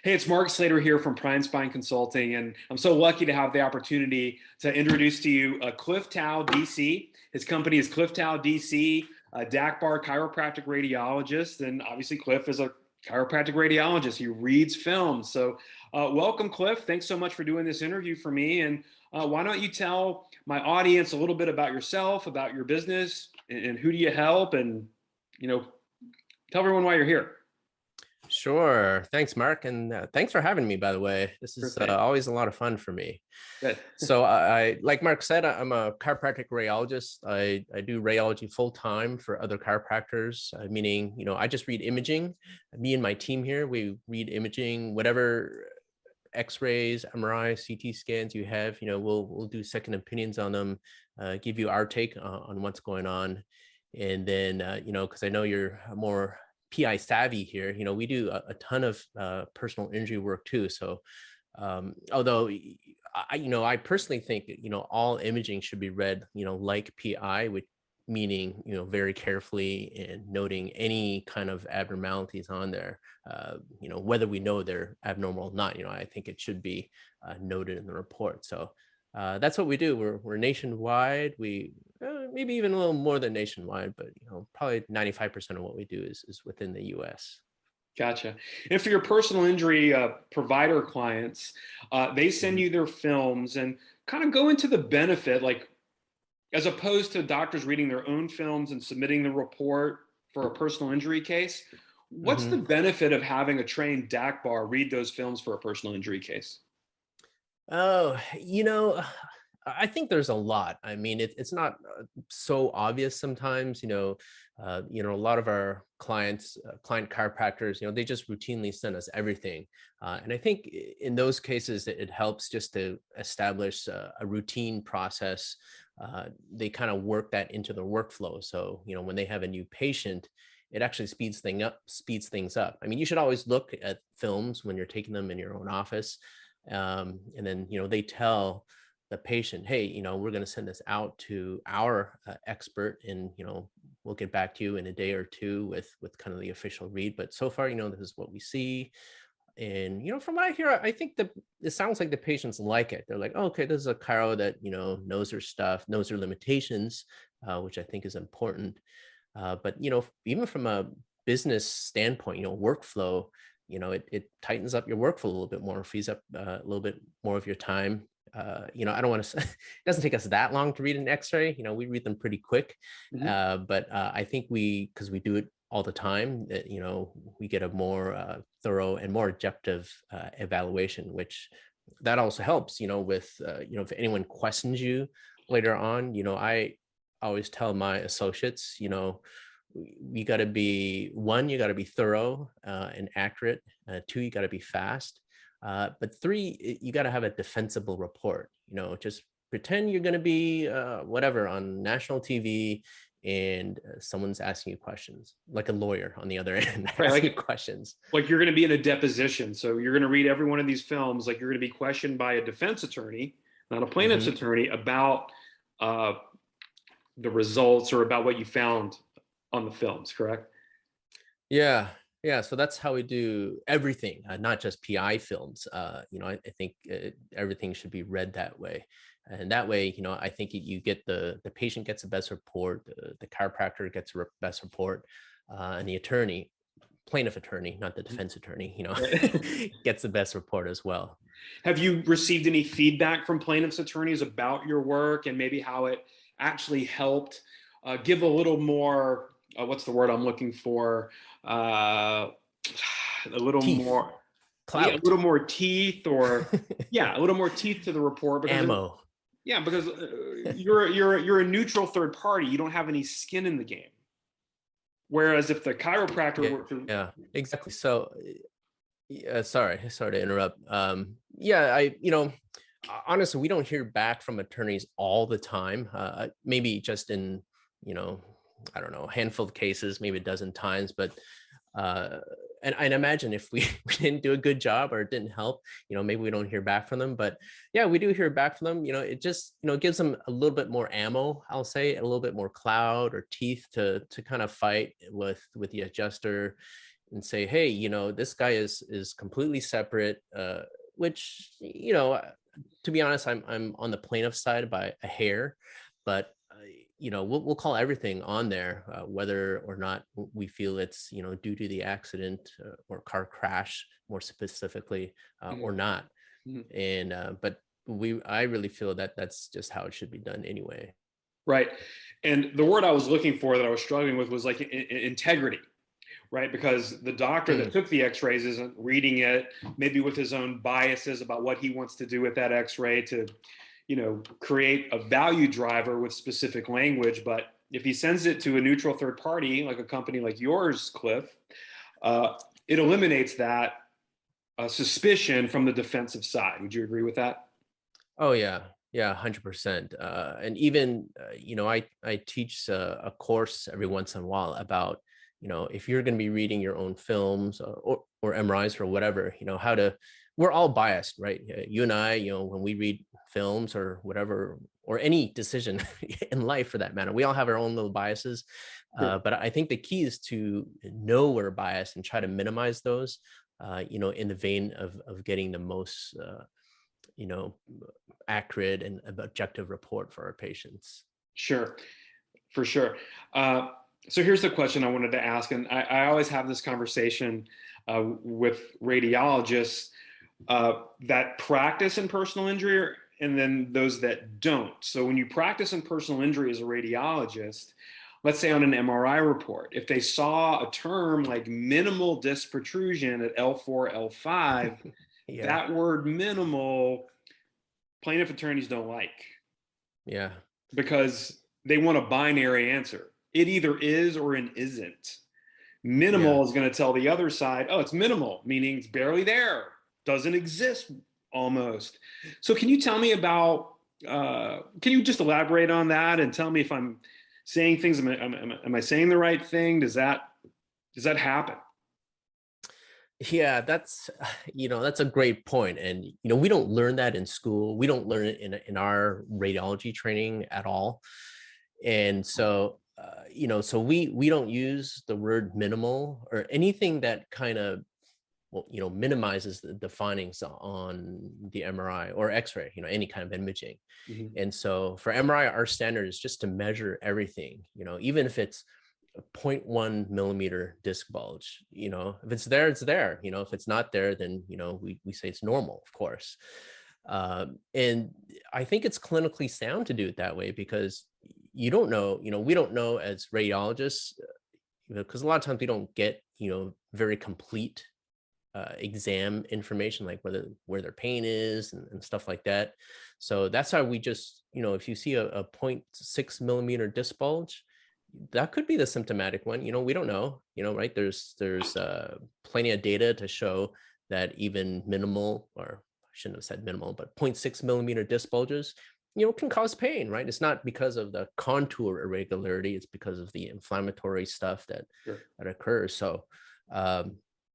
Hey, it's Mark Slater here from Prime Spine Consulting, and I'm so lucky to have the opportunity to introduce to you Cliff Tao, DC. His company is Cliff Tao, DC, a DACBR chiropractic radiologist, and obviously Cliff is a chiropractic radiologist. He reads films. So welcome, Cliff. Thanks so much for doing this interview for me, and why don't you tell my audience a little bit about yourself, about your business, and who do you help, and tell everyone why you're here. Sure. Thanks, Mark. And thanks for having me, by the way. This is always a lot of fun for me. Good. So like Mark said, I'm a chiropractic radiologist. I do radiology full time for other chiropractors, meaning, I just read imaging. Me and my team here, we read imaging, whatever X-rays, MRI, CT scans you have, we'll do second opinions on them, give you our take on what's going on. And then, because I know you're more PI savvy here, we do a ton of personal injury work too. So although I personally think that, all imaging should be read, like PI, which meaning, very carefully and noting any kind of abnormalities on there, whether we know they're abnormal or not, I think it should be noted in the report. So that's what we do. We're nationwide. We maybe even a little more than nationwide, but probably 95% of what we do is within the U.S. Gotcha. And for your personal injury provider clients, they send you their films and kind of go into the benefit, like as opposed to doctors reading their own films and submitting the report for a personal injury case. What's the benefit of having a trained DACBR read those films for a personal injury case? Oh, I think there's a lot. I mean, it's not so obvious sometimes. A lot of our client chiropractors, they just routinely send us everything, and I think in those cases it helps just to establish a routine process. They kind of work that into their workflow. So when they have a new patient, it actually speeds things up. I mean, you should always look at films when you're taking them in your own office. And then, they tell the patient, hey, we're going to send this out to our expert, and, we'll get back to you in a day or two with kind of the official read. But so far, this is what we see. And, from what I hear, I think that it sounds like the patients like it. They're like, oh, okay, this is a chiro that, knows their stuff, knows their limitations, which I think is important. But, even from a business standpoint, workflow, it tightens up your workflow a little bit more, frees up a little bit more of your time. I don't want to, it doesn't take us that long to read an X-ray. We read them pretty quick. But I think because we do it all the time, that, we get a more thorough and more objective evaluation, which that also helps, with, if anyone questions you later on, I always tell my associates, you got to be thorough and accurate. Two, you got to be fast. But three, you got to have a defensible report. Just pretend you're going to be whatever on national TV, and someone's asking you questions, like a lawyer on the other end, asking you questions. Like you're going to be in a deposition. So you're going to read every one of these films, like you're going to be questioned by a defense attorney, not a plaintiff's attorney, about the results or about what you found on the films, correct? Yeah. So that's how we do everything, not just PI films. I think everything should be read that way. And that way, I think you get the patient gets the best report, the chiropractor gets the best report, and the plaintiff attorney, not the defense attorney, gets the best report as well. Have you received any feedback from plaintiff's attorneys about your work and maybe how it actually helped give a little more, what's the word I'm looking for? A little teeth. More clout. Yeah, a little more teeth, or a little more teeth to the report, because ammo. Because you're a neutral third party. You don't have any skin in the game. Whereas if the chiropractor were to exactly. So sorry to interrupt. Honestly, we don't hear back from attorneys all the time. Maybe just in, I don't know, a handful of cases, maybe a dozen times, but and I imagine if we didn't do a good job or it didn't help, maybe we don't hear back from them. But yeah, we do hear back from them. It just, gives them a little bit more ammo, I'll say, a little bit more clout or teeth to kind of fight with the adjuster. and say, hey, this guy is completely separate, which, to be honest, I'm on the plaintiff side by a hair, but we'll call everything on there, whether or not we feel it's due to the accident, or car crash more specifically, or not. Mhm. And but I really feel that that's just how it should be done anyway. Right. And the word I was looking for that I was struggling with was like integrity, right? Because the doctor that Mm, took the x-rays isn't reading it, maybe with his own biases about what he wants to do with that x-ray to, create a value driver with specific language. But if he sends it to a neutral third party, like a company like yours, Cliff, uh, it eliminates that suspicion from the defensive side. Would you agree with that? oh yeah, yeah, 100%. And even I teach a course every once in a while about, if you're going to be reading your own films, or MRIs or whatever, how to, we're all biased, right? You and I, when we read films or whatever, or any decision in life for that matter, we all have our own little biases. Sure. But I think the key is to know we're biased and try to minimize those, in the vein of getting the most, you know, accurate and objective report for our patients. Sure, for sure. Uh, so here's the question I wanted to ask, and I always have this conversation with radiologists that practice in personal injury, and then those that don't. So when you practice in personal injury as a radiologist, let's say on an MRI report, if they saw a term like minimal disc protrusion at L4, L5, Yeah, that word minimal, plaintiff attorneys don't like, yeah, because they want a binary answer. It either is or it isn't. yeah. Minimal is going to tell the other side, oh, it's minimal, meaning it's barely there, doesn't exist almost. So can you tell me about, can you just elaborate on that and tell me if I'm saying things, am I saying the right thing? Does that happen? Yeah, that's that's a great point. And we don't learn that in school. We don't learn it in our radiology training at all. And so so we don't use the word minimal or anything that kind of, well, minimizes the findings on the MRI or X-ray, any kind of imaging. Mhm. And so for MRI, our standard is just to measure everything, even if it's a 0.1 millimeter disc bulge. If it's there, it's there. If it's not there, then we say it's normal, of course. And I think it's clinically sound to do it that way, because you don't know, we don't know as radiologists, because a lot of times we don't get very complete exam information, like where their pain is and stuff like that. So that's why we just, if you see a 0.6 millimeter disc bulge, that could be the symptomatic one. We don't know, right? There's plenty of data to show that even minimal, or I shouldn't have said minimal, but 0.6 millimeter disc bulges, can cause pain, right? It's not because of the contour irregularity, it's because of the inflammatory stuff Sure. that occurs. So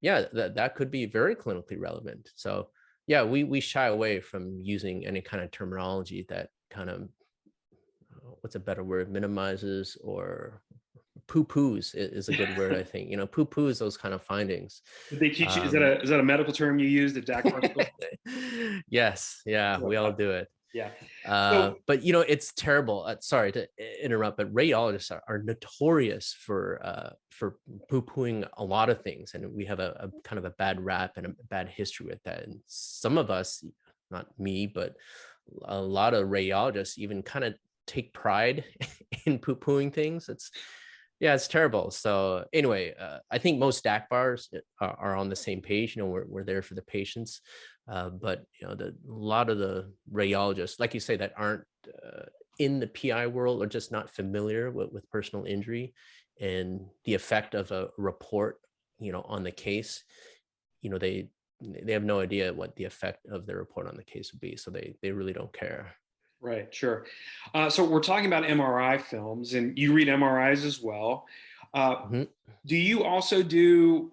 yeah, that could be very clinically relevant. So yeah, we shy away from using any kind of terminology that kind of, what's a better word, minimizes or poo-poos is a good word, I think. Poo-poos those kind of findings. Did they teach you, Um, is that a medical term you used at DACBR school? yes, yeah, we all do it. Yeah. So But it's terrible. Sorry to interrupt, but radiologists are notorious for poo-pooing a lot of things, and we have a kind of a bad rap and a bad history with that. And some of us, not me, but a lot of radiologists even kind of take pride in poo-pooing things. It's terrible. So anyway, I think most DACBRs are on the same page. We're there for the patients. But a lot of the radiologists, like you say, that aren't in the PI world, or just not familiar with personal injury and the effect of a report, on the case, they have no idea what the effect of the report on the case would be. So they really don't care. right, sure. So we're talking about MRI films, and you read MRIs as well. Uh, Mhm. do you also do,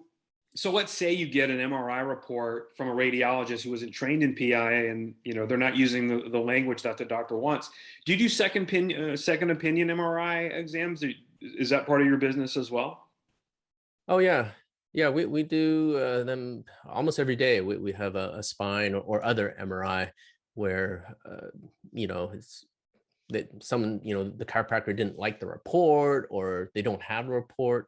so let's say you get an MRI report from a radiologist who wasn't trained in PI, and they're not using the language that the doctor wants. Do you do second opinion MRI exams? Is that part of your business as well? Oh yeah. Yeah, we do them almost every day. We have a spine or other MRI where it's that someone, the chiropractor didn't like the report or they don't have a report.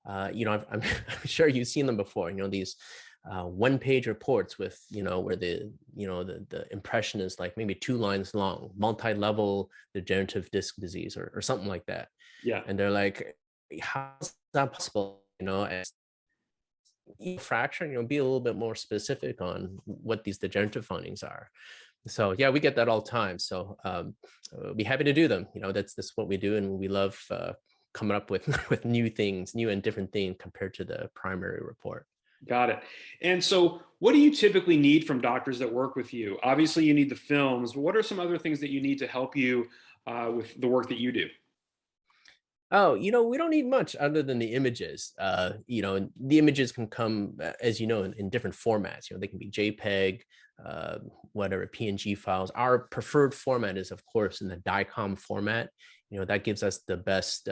I'm I'm sure you've seen them before. These one-page reports with where the impression is like maybe 2 lines long, multi-level degenerative disc disease or something like that, Yeah. and they're like, how is that possible? Fracture, be a little bit more specific on what these degenerative findings are. So yeah, we get that all the time. So be happy to do them. That's what we do, and we love coming up with with new things, new and different things compared to the primary report. Got it. And so, what do you typically need from doctors that work with you? Obviously, you need the films, but what are some other things that you need to help you with the work that you do? Oh, we don't need much other than the images. And the images can come, as you know, in different formats. They can be JPEG, uh, whatever, PNG files. Our preferred format is, of course, in the DICOM format. That gives us the best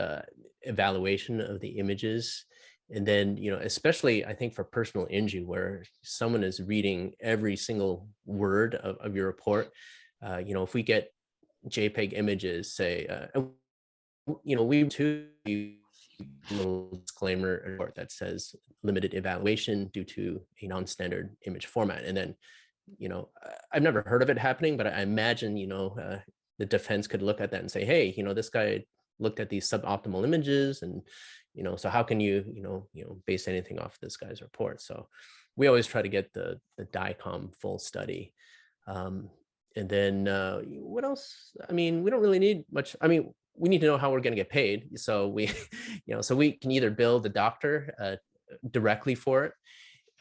evaluation of the images. And then, especially I think for personal injury, where someone is reading every single word of your report, if we get JPEG images, say, we too little disclaimer report that says limited evaluation due to a non-standard image format. And then, I've never heard of it happening, but I imagine, the defense could look at that and say, hey, this guy looked at these suboptimal images, and, so how can you base anything off this guy's report? So we always try to get the DICOM full study. Um, and then what else? I mean, we don't really need much. I mean, we need to know how we're going to get paid. So we, so we can either bill the doctor directly for it,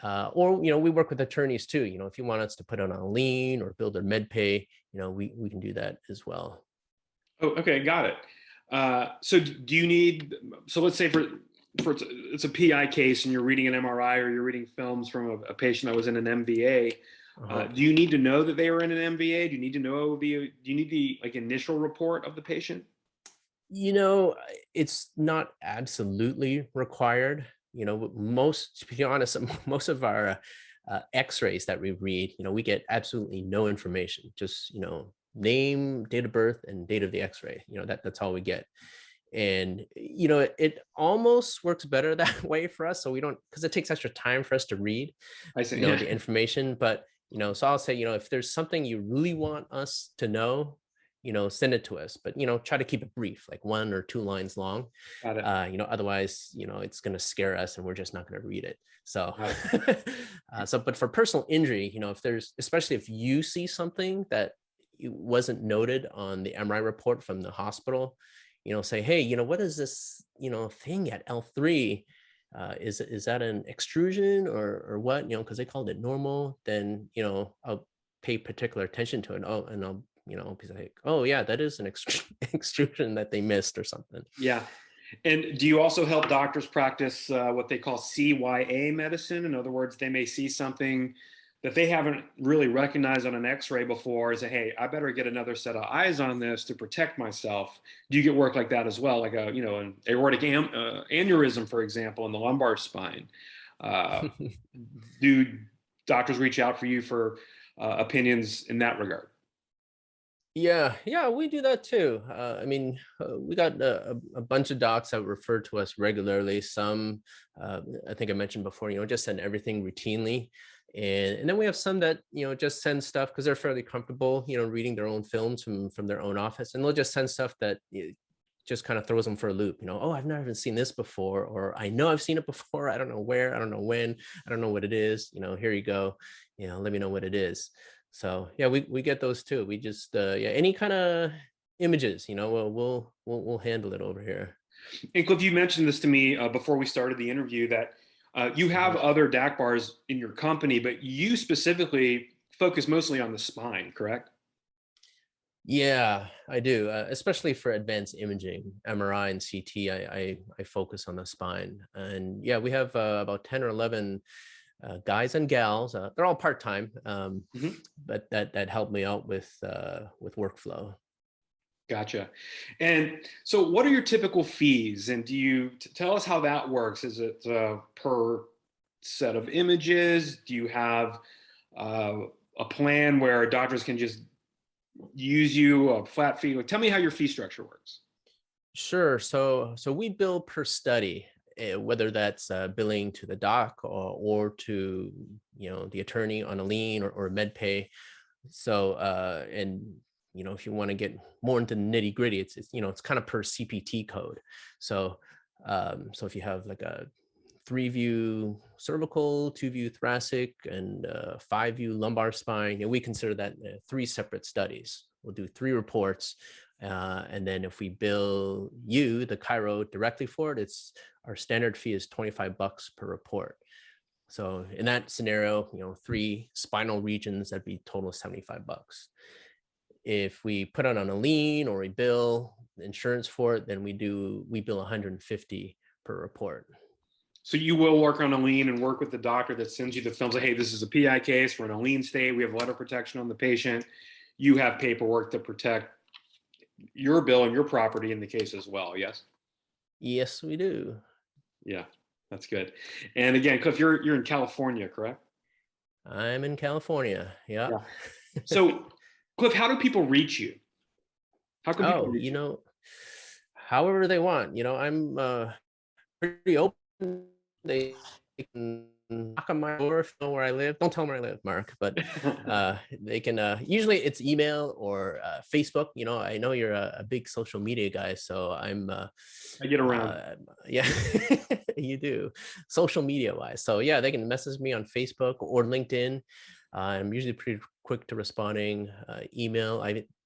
or we work with attorneys too. If you want us to put it on a lien or build a med pay, we can do that as well. Oh, okay, got it. So, do you need? So, let's say for it's a PI case, and you're reading an MRI or you're reading films from a patient that was in an MVA. Uh-huh. Do you need to know that they were in an MVA? Do you need to know Do you need the like initial report of the patient? You know, it's not absolutely required. Most, to be honest, most of our X-rays that we read, we get absolutely no information. Just name, date of birth, and date of the X-ray. That's all we get. And it almost works better that way for us. So we don't, because it takes extra time for us to read, I see. Yeah. the information. But so I'll say, if there's something you really want us to know, send it to us, but try to keep it brief, like 1 or 2 lines long. Got it. Otherwise, it's going to scare us and we're just not going to read it. So Got it. but for personal injury, if there's, especially if you see something that it wasn't noted on the MRI report from the hospital, say, hey, what is this thing at L3? Is that an extrusion or what? Because they called it normal. Then I'll pay particular attention to it. Oh, and I'll be like, oh yeah, that is an extrusion that they missed or something. Yeah. And do you also help doctors practice what they call CYA medicine? In other words, they may see something that they haven't really recognized on an X-ray before and say, hey, I better get another set of eyes on this to protect myself. Do you get work like that as well? Like an aortic aneurysm, for example, in the lumbar spine. Uh, do doctors reach out for you for opinions in that regard? Yeah, we do that too. I mean, we got a bunch of docs that refer to us regularly. Some, I think I mentioned before, just send everything routinely. And then we have some that, just send stuff because they're fairly comfortable, reading their own films from their own office. And they'll just send stuff that just kind of throws them for a loop. Oh, I've never even seen this before, or I know I've seen it before. I don't know where, I don't know when, I don't know what it is. Here you go. Let me know what it is. So yeah, we get those too. We just yeah, any kind of images, we'll handle it over here. And Cliff, you mentioned this to me before we started the interview that you have Mhm. other DACBRs in your company, but you specifically focus mostly on the spine, correct? Yeah, I do, especially for advanced imaging, MRI and CT. I focus on the spine, and yeah, we have about 10 or 11 guys and gals. They're all part time, Hmm. but that help me out with workflow. Gotcha. And so, what are your typical fees? And do you tell us how that works? Is it per set of images? Do you have a plan where doctors can just use you a flat fee? Like, tell me how your fee structure works. Sure. So we bill per study, whether that's billing to the doc or to the attorney on a lien or med pay. So and if you want to get more into the nitty gritty, it's kind of per CPT code. So so if you have like a 3-view cervical, 2-view thoracic, and 5-view lumbar spine, we consider that 3 separate studies. We'll do 3 reports. And then if we bill you, the chiro, directly for it, our standard fee is $25 per report. So in that scenario, 3 spinal regions, that'd be total $75. If we put it on a lien or we bill insurance for it, then we bill $150 per report. So you will work on a lien and work with the doctor that sends you the films. Like, hey, this is a PI case. We're in a lien state. We have letter protection on the patient. You have paperwork to protect your bill and your property in the case as well. Yes. Yes, we do. Yeah, that's good. And again, Cliff, you're in California, correct? I'm in California. Yeah. So, Cliff, how do people reach you? How can people reach you? However they want. I'm pretty open. They can knock on my door if you know where I live. Don't tell them where I live, Mark, but they can, usually it's email or Facebook. I know you're a big social media guy, so I get around. Yeah, you do, social media wise. So yeah, they can message me on Facebook or LinkedIn. I'm usually pretty quick to responding. Email,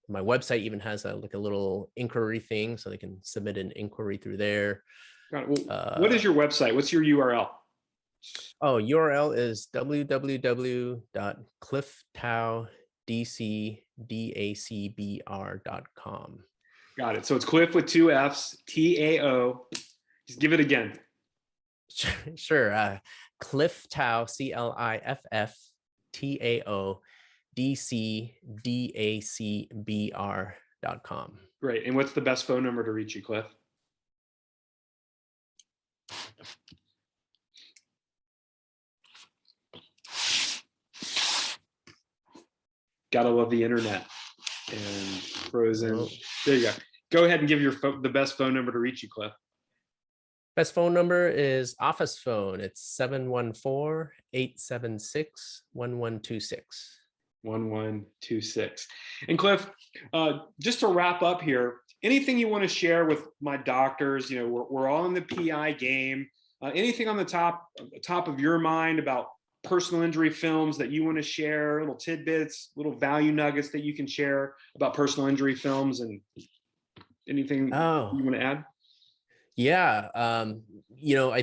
my website even has a little inquiry thing, so they can submit an inquiry through there. Well, what is your website? What's your URL? URL is www.clifftowdcdacbr.com. Got it. So it's Cliff with 2 F's, TAO. Just give it again. Sure. Cliff Tao, CLIFFTAO, DACBR.com. Great. And what's the best phone number to reach you, Cliff? Gotta love the internet and frozen. Oh. There you go. Go ahead and give the best phone number to reach you, Cliff. Best phone number is office phone. It's 714-876-1126. 1126. And Cliff, just to wrap up here, anything you want to share with my doctors? We're all in the PI game. Anything on the top of your mind about personal injury films that you want to share, little tidbits, little value nuggets that you can share about personal injury films, and anything you want to add? Yeah. I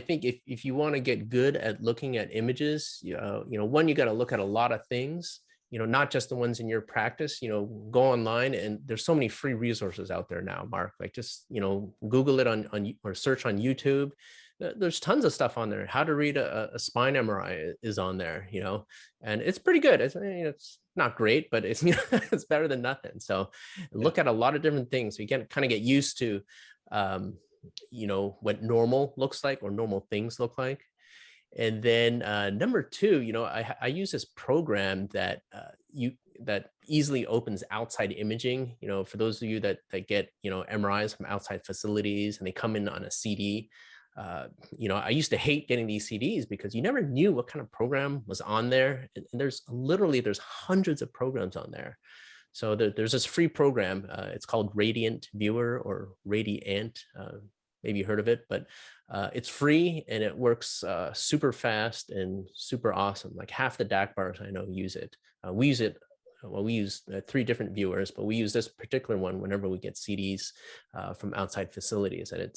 think if you want to get good at looking at images, one, you got to look at a lot of things, not just the ones in your practice. Go online, and there's so many free resources out there now, Mark. Like, just, Google it on or search on YouTube. There's tons of stuff on there. How to read a spine MRI is on there, and it's pretty good. It's not great, but it's it's better than nothing. So look at a lot of different things. So you can kind of get used to, what normal looks like, or normal things look like. And then number 2, I use this program that that easily opens outside imaging. For those of you that get MRIs from outside facilities and they come in on a CD. I used to hate getting these CDs because you never knew what kind of program was on there. And there's hundreds of programs on there. So there's this free program. It's called Radiant Viewer, or Radiant. Maybe you heard of it, but it's free and it works super fast and super awesome. Like half the DACBRs I know use it. We use it. Well, we use 3 different viewers, but we use this particular one whenever we get CDs from outside facilities, and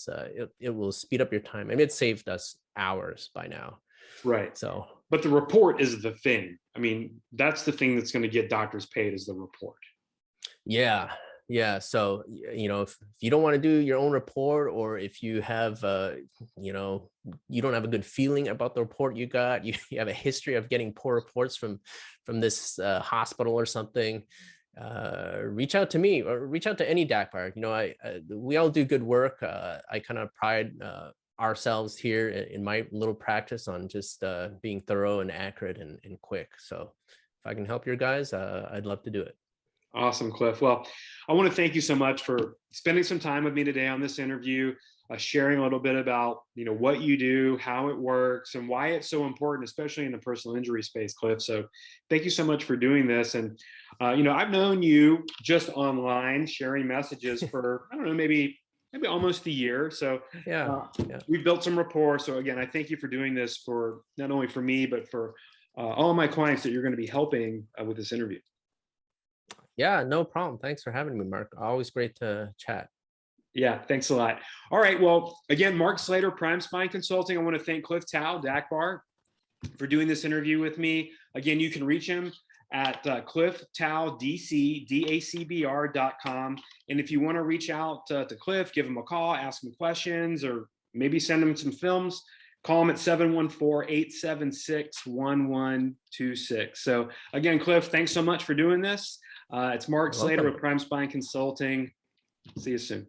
it will speed up your time. I mean, it saved us hours by now. Right. So, but the report is the thing. I mean, that's the thing that's going to get doctors paid, is the report. Yeah. So, if you don't want to do your own report, or if you have, you don't have a good feeling about the report you got, you have a history of getting poor reports from this hospital or something, reach out to me, or reach out to any DACBR. We all do good work. I kind of pride ourselves here in my little practice on just being thorough and accurate and quick. So if I can help your guys, I'd love to do it. Awesome, Cliff. Well, I want to thank you so much for spending some time with me today on this interview, sharing a little bit about what you do, how it works, and why it's so important, especially in the personal injury space, Cliff. So thank you so much for doing this. And I've known you just online, sharing messages for I don't know, maybe almost a year. So Yeah. we've built some rapport. So again, I thank you for doing this for not only for me, but for all of my clients that you're going to be helping with this interview. Yeah, no problem. Thanks for having me, Mark. Always great to chat. Yeah, thanks a lot. All right. Well, again, Mark Slater, Prime Spine Consulting. I want to thank Cliff Tao, DACBR, for doing this interview with me. Again, you can reach him at clifftowdc, DACBR.com. And if you want to reach out to Cliff, give him a call, ask him questions, or maybe send him some films, call him at 714-876-1126. So again, Cliff, thanks so much for doing this. It's Mark Slater with Prime Spine Consulting. See you soon.